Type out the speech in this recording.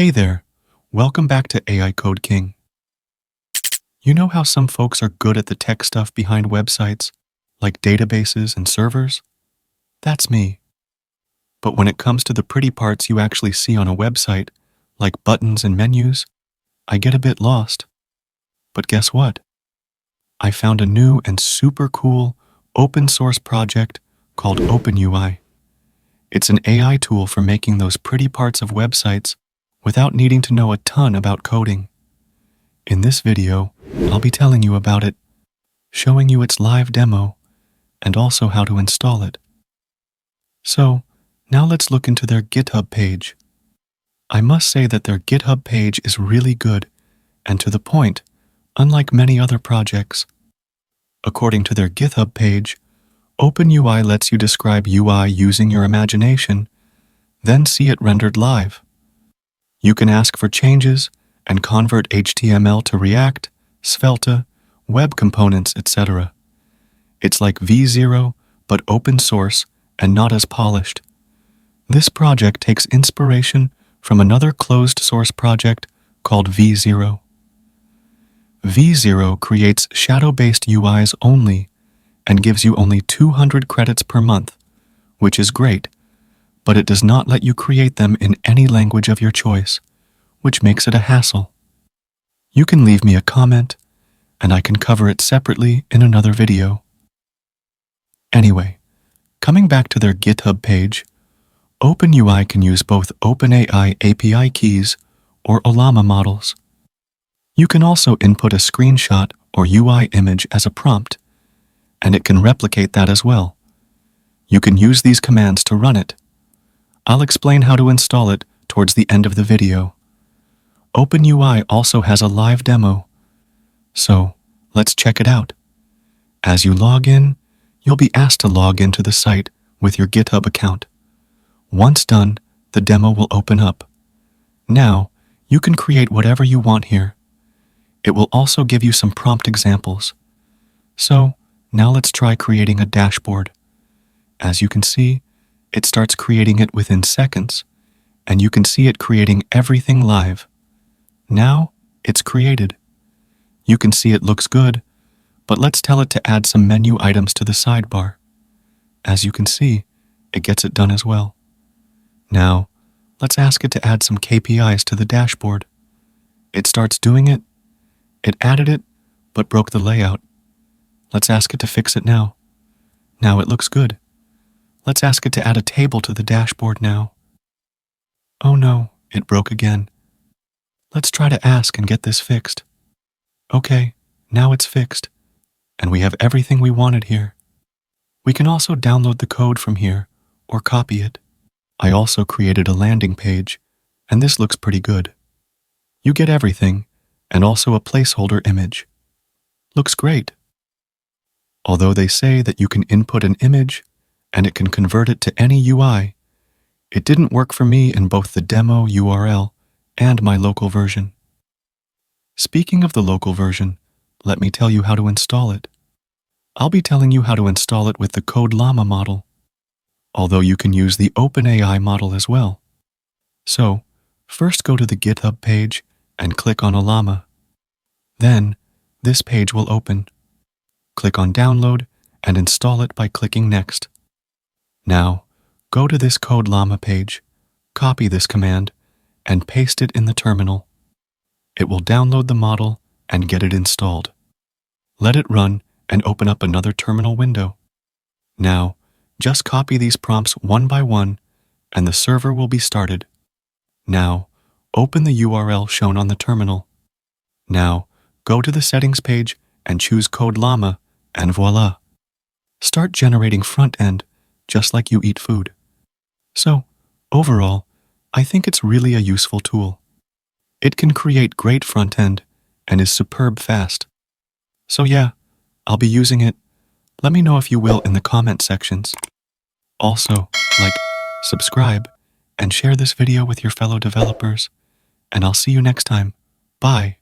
Hey there, welcome back to AI Code King. You know how some folks are good at the tech stuff behind websites, like databases and servers? That's me. But when it comes to the pretty parts you actually see on a website, like buttons and menus, I get a bit lost. But guess what? I found a new and super cool open source project called OpenUI. It's an AI tool for making those pretty parts of websites without needing to know a ton about coding. In this video, I'll be telling you about it, showing you its live demo, and also how to install it. So, now let's look into their GitHub page. I must say that their GitHub page is really good and to the point, unlike many other projects. According to their GitHub page, OpenUI lets you describe UI using your imagination, then see it rendered live. You can ask for changes and convert HTML to React, Svelte, web components, etc. It's like V0, but open source and not as polished. This project takes inspiration from another closed source project called V0. V0 creates shadow-based UIs only and gives you only 200 credits per month, which is great, but it does not let you create them in any language of your choice, which makes it a hassle. You can leave me a comment, and I can cover it separately in another video. Anyway, coming back to their GitHub page, OpenUI can use both OpenAI API keys or CodeLlama models. You can also input a screenshot or UI image as a prompt, and it can replicate that as well. You can use these commands to run it. I'll explain how to install it towards the end of the video. OpenUI also has a live demo, so let's check it out. As you log in, you'll be asked to log into the site with your GitHub account. Once done, the demo will open up. Now, you can create whatever you want here. It will also give you some prompt examples. So, now let's try creating a dashboard. As you can see, it starts creating it within seconds, and you can see it creating everything live. Now, it's created. You can see it looks good, but let's tell it to add some menu items to the sidebar. As you can see, it gets it done as well. Now, let's ask it to add some KPIs to the dashboard. It starts doing it. It added it, but broke the layout. Let's ask it to fix it now. Now it looks good. Let's ask it to add a table to the dashboard now. Oh no, it broke again. Let's try to ask and get this fixed. Okay, now it's fixed, and we have everything we wanted here. We can also download the code from here, or copy it. I also created a landing page, and this looks pretty good. You get everything, and also a placeholder image. Looks great. Although they say that you can input an image, and it can convert it to any UI, it didn't work for me in both the demo URL and my local version. Speaking of the local version, let me tell you how to install it. I'll be telling you how to install it with the CodeLlama model, although you can use the OpenAI model as well. So, first go to the GitHub page and click on CodeLlama. Then, this page will open. Click on Download and install it by clicking Next. Now, go to this CodeLlama page, copy this command, and paste it in the terminal. It will download the model and get it installed. Let it run and open up another terminal window. Now, just copy these prompts one by one, and the server will be started. Now, open the URL shown on the terminal. Now, go to the settings page and choose CodeLlama, and voila! Start generating front end, just like you eat food. So, overall, I think it's really a useful tool. It can create great front end and is superb fast. So yeah, I'll be using it. Let me know if you will in the comment sections. Also, like, subscribe, and share this video with your fellow developers. And I'll see you next time. Bye.